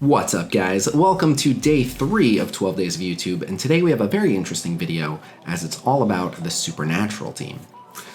What's up, guys? Welcome to day 3 of 12 Days of YouTube, and today we have a very interesting video as it's all about the Supernatural team.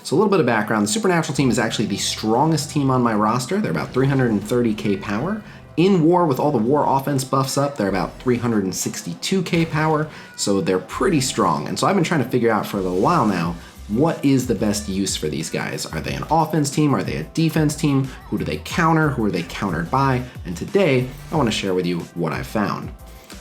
So a little bit of background, the Supernatural team is actually the strongest team on my roster. They're about 330k power. In war, with all the war offense buffs up, they're about 362k power, so they're pretty strong. And so I've been trying to figure out for a little while now, what is the best use for these guys? Are they an offense team? Are they a defense team? Who do they counter? Who are they countered by? And today, I want to share with you what I found.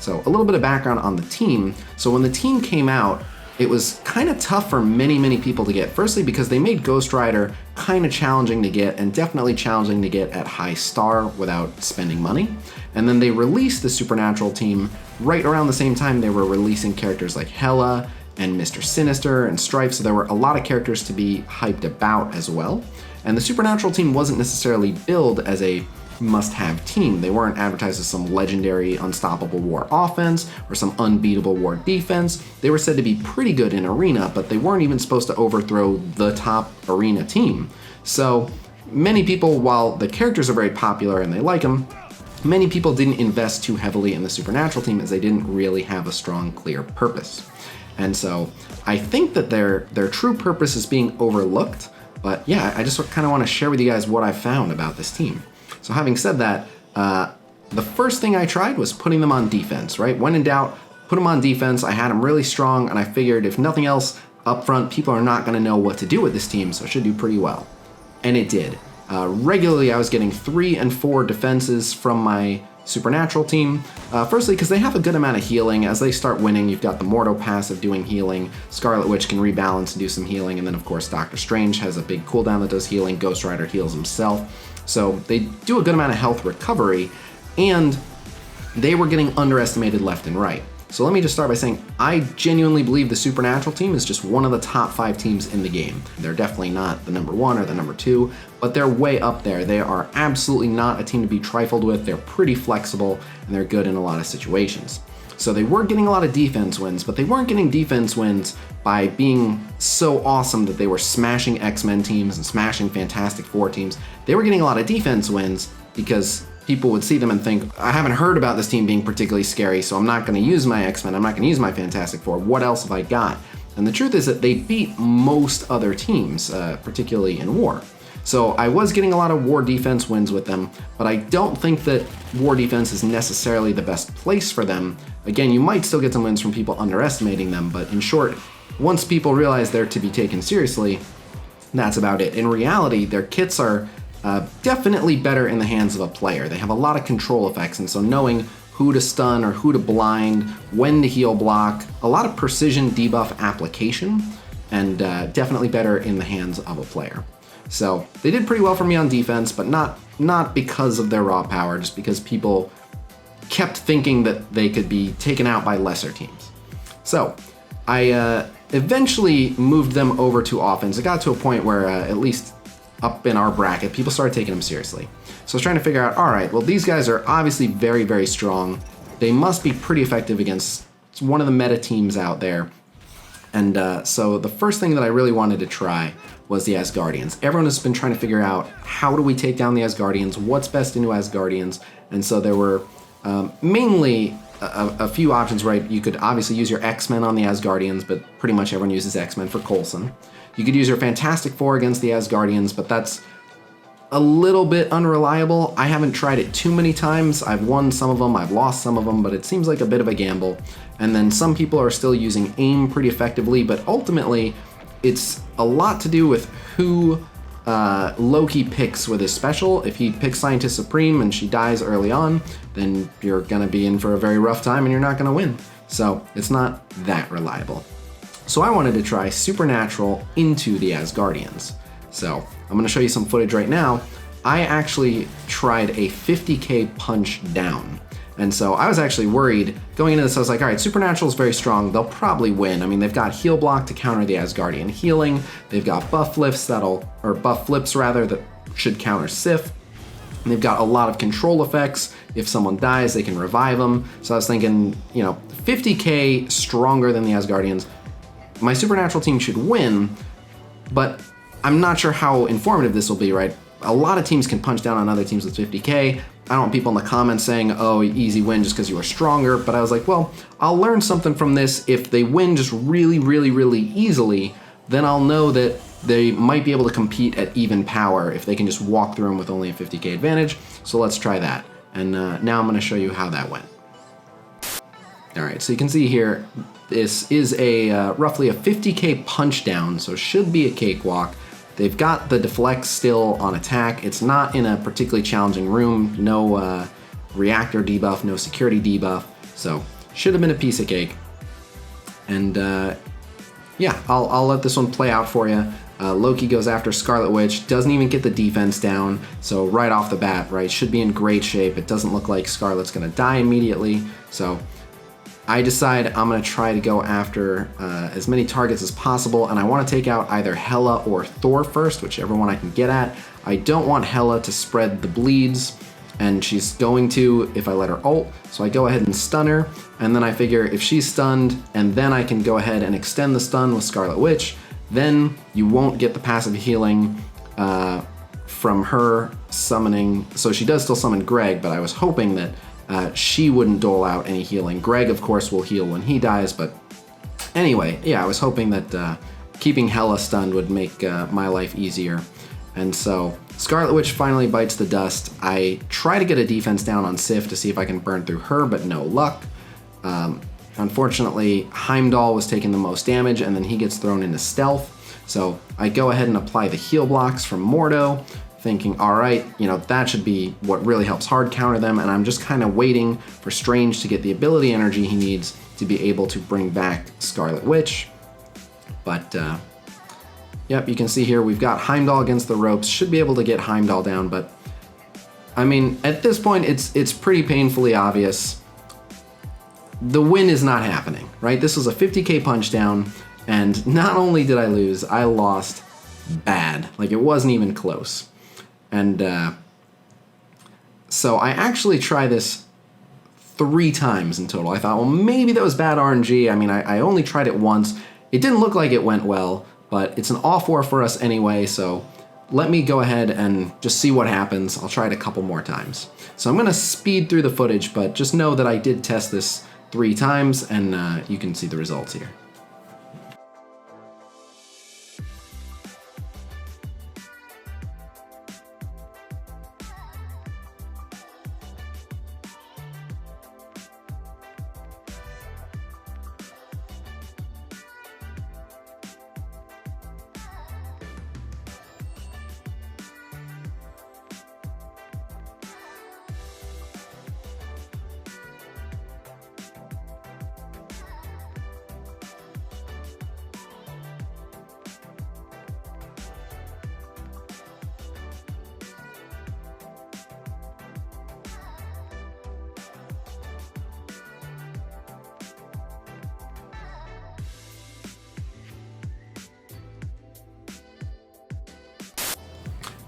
So a little bit of background on the team. So when the team came out, it was kind of tough for many people to get. Firstly, because they made Ghost Rider kind of challenging to get and definitely challenging to get at high star without spending money. And then they released the Supernatural team right around the same time they were releasing characters like Hela and Mr. Sinister and Strife, so there were a lot of characters to be hyped about as well. And the Supernatural team wasn't necessarily billed as a must-have team. They weren't advertised as some legendary unstoppable war offense or some unbeatable war defense. They were said to be pretty good in arena, but they weren't even supposed to overthrow the top arena team. So many people, while the characters are very popular and they like them, many people didn't invest too heavily in the Supernatural team as they didn't really have a strong, clear purpose. And so I think that their true purpose is being overlooked, but yeah, I just kind of want to share with you guys what I found about this team. So having said that, the first thing I tried was putting them on defense, right? When in doubt, put them on defense. I had them really strong, and I figured if nothing else up front, people are not going to know what to do with this team, so it should do pretty well. And it did. Regularly, I was getting 3 and 4 defenses from my Supernatural team. Firstly, because they have a good amount of healing. As they start winning, you've got the Mordo passive doing healing, Scarlet Witch can rebalance and do some healing, and then of course Doctor Strange has a big cooldown that does healing, Ghost Rider heals himself. So they do a good amount of health recovery, and they were getting underestimated left and right. So let me just start by saying, I genuinely believe the Supernatural team is just one of the top 5 teams in the game. They're definitely not the number 1 or the number 2, but they're way up there. They are absolutely not a team to be trifled with. They're pretty flexible, and they're good in a lot of situations. So they were getting a lot of defense wins, but they weren't getting defense wins by being so awesome that they were smashing X-Men teams and smashing Fantastic Four teams. They were getting a lot of defense wins because people would see them and think, I haven't heard about this team being particularly scary, so I'm not going to use my X-Men, I'm not going to use my Fantastic Four, what else have I got? And the truth is that they beat most other teams, particularly in war. So I was getting a lot of war defense wins with them, but I don't think that war defense is necessarily the best place for them. Again, you might still get some wins from people underestimating them, but in short, once people realize they're to be taken seriously, that's about it. In reality, their kits are definitely better in the hands of a player. They have a lot of control effects, and so knowing who to stun or who to blind, when to heal block, a lot of precision debuff application, and definitely better in the hands of a player. So they did pretty well for me on defense, but not because of their raw power, just because people kept thinking that they could be taken out by lesser teams. So I eventually moved them over to offense. It got to a point where at least up in our bracket, people started taking them seriously. So I was trying to figure out, all right, well, these guys are obviously very strong. They must be pretty effective against one of the meta teams out there. And so the first thing that I really wanted to try was the Asgardians. Everyone has been trying to figure out, how do we take down the Asgardians? What's best into Asgardians? And so there were mainly a few options, right? You could obviously use your X-Men on the Asgardians, but pretty much everyone uses X-Men for Coulson. You could use your Fantastic Four against the Asgardians, but that's a little bit unreliable. I haven't tried it too many times. I've won some of them, I've lost some of them, but it seems like a bit of a gamble. And then some people are still using AIM pretty effectively, but ultimately it's a lot to do with who Loki picks with his special. If he picks Scientist Supreme and she dies early on, then you're gonna be in for a very rough time and you're not gonna win. So it's not that reliable. So I wanted to try Supernatural into the Asgardians. So I'm gonna show you some footage right now. I actually tried a 50k punch down. And so I was actually worried going into this. I was like, all right, Supernatural is very strong. They'll probably win. I mean, they've got heal block to counter the Asgardian healing. They've got buff flips buff flips that should counter Sif. And they've got a lot of control effects. If someone dies, they can revive them. So I was thinking, 50k stronger than the Asgardians. My Supernatural team should win, but I'm not sure how informative this will be, right? A lot of teams can punch down on other teams with 50k. I don't want people in the comments saying, oh, easy win just because you were stronger, but I was like, well, I'll learn something from this. If they win just really, really, really easily, then I'll know that they might be able to compete at even power if they can just walk through them with only a 50k advantage. So let's try that. And now I'm gonna show you how that went. All right, so you can see here, this is a roughly a 50k punch down, so should be a cakewalk. They've got the deflect still on attack. It's not in a particularly challenging room, no reactor debuff, no security debuff, so should have been a piece of cake. And yeah, I'll let this one play out for you. Loki goes after Scarlet Witch, doesn't even get the defense down, so right off the bat, right, should be in great shape. It doesn't look like Scarlet's gonna die immediately, so I decide I'm gonna try to go after as many targets as possible, and I wanna take out either Hela or Thor first, whichever one I can get at. I don't want Hela to spread the bleeds, and she's going to if I let her ult, so I go ahead and stun her, and then I figure if she's stunned, and then I can go ahead and extend the stun with Scarlet Witch, then you won't get the passive healing from her summoning. So she does still summon Greg, but I was hoping that she wouldn't dole out any healing. Greg, of course, will heal when he dies, but anyway, yeah, I was hoping that keeping Hela stunned would make my life easier. And so Scarlet Witch finally bites the dust. I try to get a defense down on Sif to see if I can burn through her, but no luck. Unfortunately, Heimdall was taking the most damage, and then he gets thrown into stealth. So I go ahead and apply the heal blocks from Mordo, thinking, all right, you know, that should be what really helps hard counter them, and I'm just kind of waiting for Strange to get the ability energy he needs to be able to bring back Scarlet Witch. But, yep, you can see here we've got Heimdall against the ropes, should be able to get Heimdall down, but, I mean, at this point, it's pretty painfully obvious. The win is not happening, right? This was a 50k punch down, and not only did I lose, I lost bad. Like, it wasn't even close. And so I actually tried this 3 times in total. I thought, well, maybe that was bad RNG. I mean, I only tried it once. It didn't look like it went well, but it's an off-war for us anyway, so let me go ahead and just see what happens. I'll try it a couple more times. So I'm gonna speed through the footage, but just know that I did test this 3 times, and you can see the results here.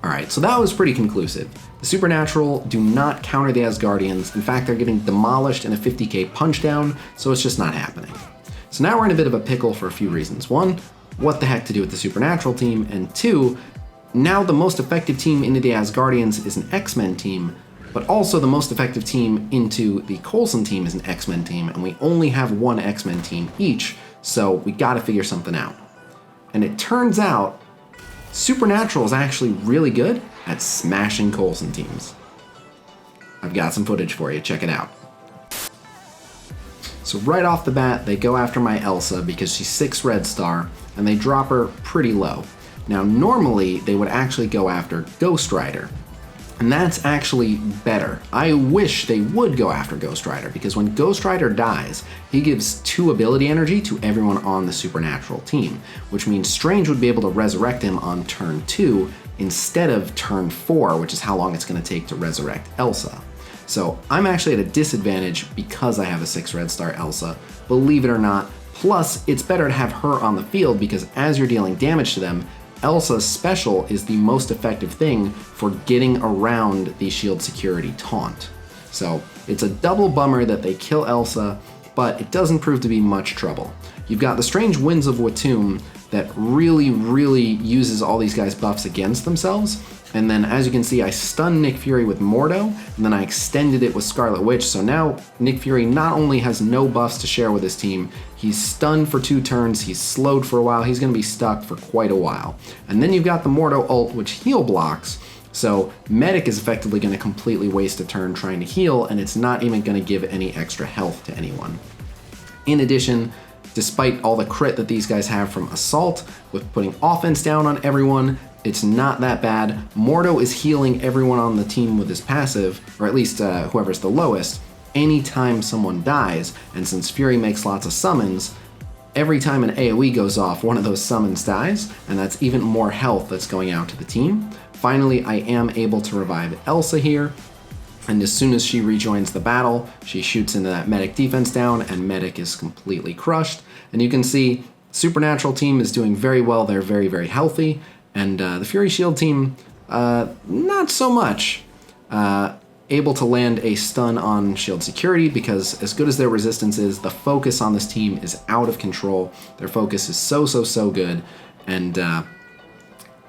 Alright, so that was pretty conclusive. The Supernatural do not counter the Asgardians. In fact, they're getting demolished in a 50k punchdown, so it's just not happening. So now we're in a bit of a pickle for a few reasons. 1, what the heck to do with the Supernatural team? And 2, now the most effective team into the Asgardians is an X-Men team, but also the most effective team into the Coulson team is an X-Men team, and we only have 1 X-Men team each, so we gotta figure something out. And it turns out Supernatural is actually really good at smashing Coulson teams. I've got some footage for you, check it out. So right off the bat, they go after my Elsa because she's 6 red star, and they drop her pretty low. Now normally, they would actually go after Ghost Rider, and that's actually better. I wish they would go after Ghost Rider, because when Ghost Rider dies, he gives 2 ability energy to everyone on the Supernatural team, which means Strange would be able to resurrect him on turn 2 instead of turn 4, which is how long it's going to take to resurrect Elsa. So I'm actually at a disadvantage because I have a 6 red star Elsa, believe it or not. Plus, it's better to have her on the field because as you're dealing damage to them, Elsa's special is the most effective thing for getting around the shield security taunt. So it's a double bummer that they kill Elsa, but it doesn't prove to be much trouble. You've got the Strange Winds of Watum, that really uses all these guys' buffs against themselves. And then as you can see, I stunned Nick Fury with Mordo, and then I extended it with Scarlet Witch. So now Nick Fury not only has no buffs to share with his team, he's stunned for 2 turns, he's slowed for a while, he's gonna be stuck for quite a while. And then you've got the Mordo ult, which heal blocks. So Medic is effectively gonna completely waste a turn trying to heal, and it's not even gonna give any extra health to anyone. In addition, despite all the crit that these guys have from Assault, with putting offense down on everyone, it's not that bad. Mordo is healing everyone on the team with his passive, or at least whoever's the lowest, anytime someone dies. And since Fury makes lots of summons, every time an AoE goes off, one of those summons dies, and that's even more health that's going out to the team. Finally, I am able to revive Elsa here, and as soon as she rejoins the battle, she shoots into that Medic defense down, and Medic is completely crushed. And you can see Supernatural team is doing very well. They're very healthy. And the Fury Shield team, not so much. Able to land a stun on Shield Security because as good as their resistance is, the focus on this team is out of control. Their focus is so good. And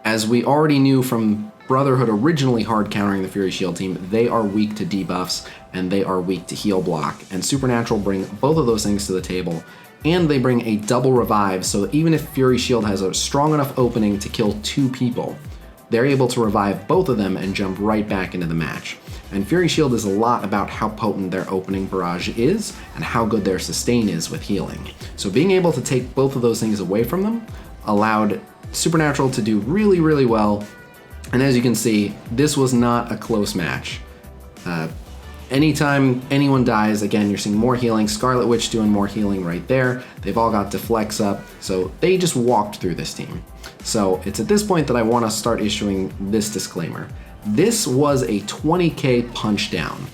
as we already knew from Brotherhood originally hard countering the Fury Shield team, they are weak to debuffs and they are weak to heal block. And Supernatural bring both of those things to the table. And they bring a double revive, so even if Fury Shield has a strong enough opening to kill 2 people, they're able to revive both of them and jump right back into the match. And Fury Shield is a lot about how potent their opening barrage is and how good their sustain is with healing. So being able to take both of those things away from them allowed Supernatural to do really well. And as you can see, this was not a close match. Anytime anyone dies, again, you're seeing more healing. Scarlet Witch doing more healing right there. They've all got deflects up, so they just walked through this team. So it's at this point that I want to start issuing this disclaimer. This was a 20k punch down.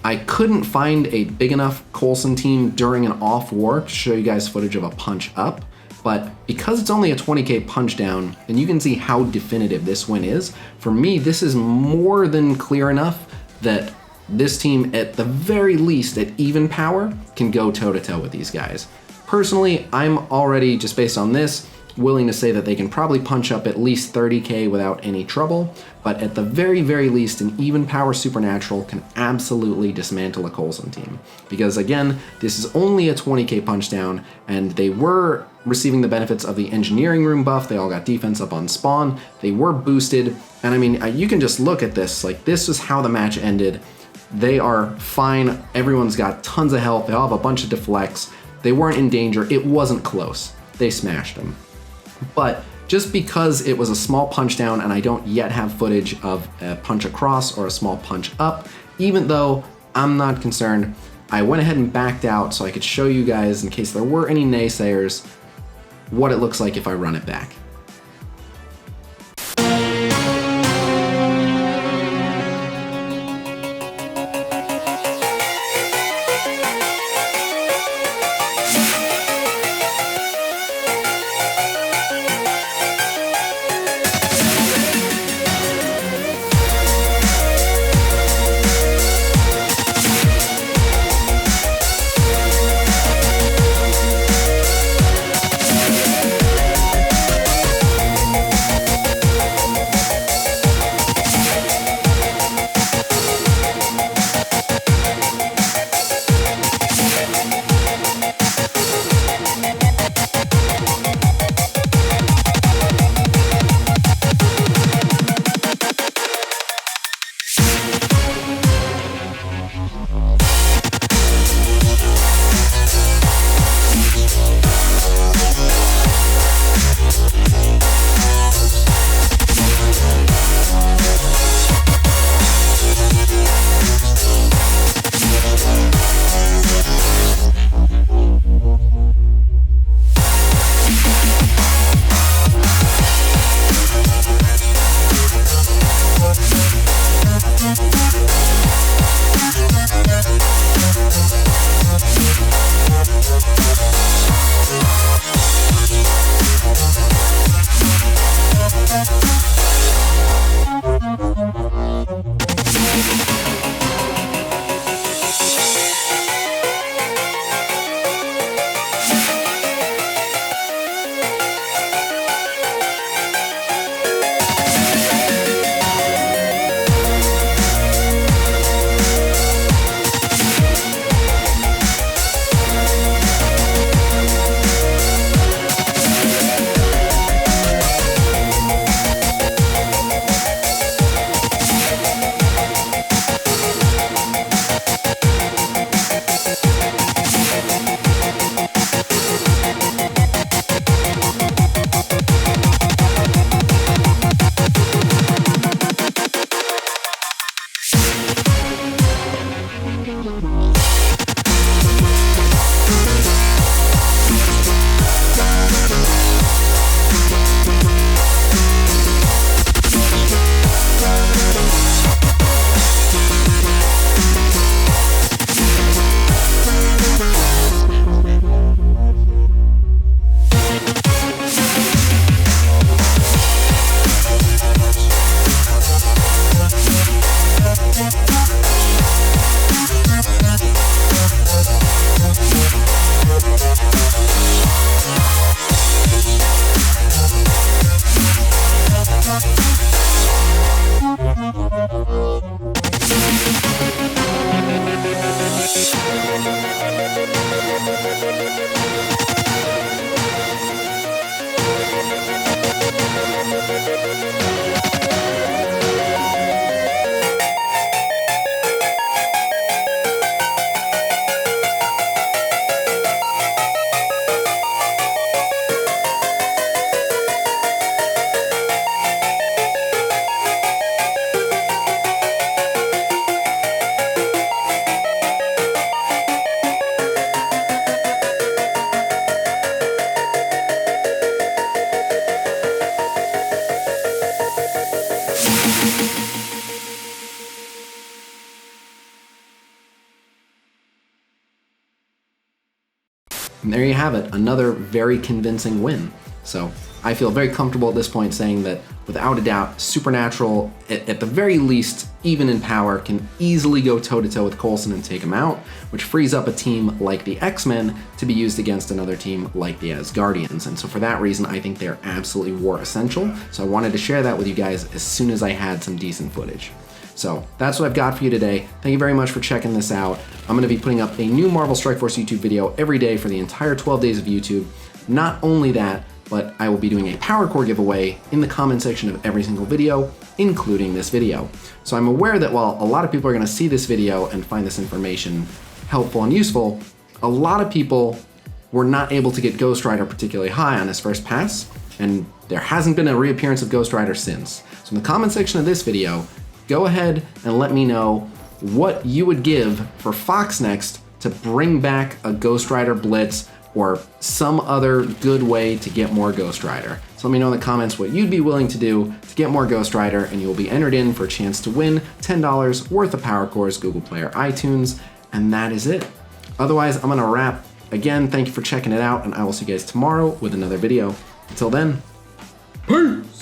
I couldn't find a big enough Coulson team during an off war to show you guys footage of a punch up, but because it's only a 20k punch down, and you can see how definitive this win is, for me, this is more than clear enough that this team, at the very least, at even power, can go toe-to-toe with these guys. Personally, I'm already, just based on this, willing to say that they can probably punch up at least 30k without any trouble, but at the very least, an even power Supernatural can absolutely dismantle a Coulson team. Because again, this is only a 20k punch down, and they were receiving the benefits of the engineering room buff. They all got defense up on spawn. They were boosted, and I mean, you can just look at this. Like, this is how the match ended. They are fine. Everyone's got tons of health. They all have a bunch of deflects. They weren't in danger. It wasn't close. They smashed them. But just because it was a small punch down and I don't yet have footage of a punch across or a small punch up, even though I'm not concerned, I went ahead and backed out so I could show you guys, in case there were any naysayers, what it looks like if I run it back. there you have it, another very convincing win. So I feel very comfortable at this point saying that without a doubt, Supernatural, at the very least, even in power, can easily go toe-to-toe with Coulson and take him out, which frees up a team like the X-Men to be used against another team like the Asgardians. And so for that reason, I think they're absolutely war essential. So I wanted to share that with you guys as soon as I had some decent footage. So that's what I've got for you today. Thank you very much for checking this out. I'm gonna be putting up a new Marvel Strike Force YouTube video every day for the entire 12 days of YouTube. Not only that, but I will be doing a Power Core giveaway in the comment section of every single video, including this video. So I'm aware that while a lot of people are gonna see this video and find this information helpful and useful, a lot of people were not able to get Ghost Rider particularly high on his first pass, and there hasn't been a reappearance of Ghost Rider since. So in the comment section of this video, go ahead and let me know what you would give for Fox Next to bring back a Ghost Rider Blitz or some other good way to get more Ghost Rider. So let me know in the comments what you'd be willing to do to get more Ghost Rider, and you will be entered in for a chance to win $10 worth of Power Cores, Google Play or iTunes, and that is it. Otherwise, I'm gonna wrap. Again, thank you for checking it out, and I will see you guys tomorrow with another video. Until then, peace!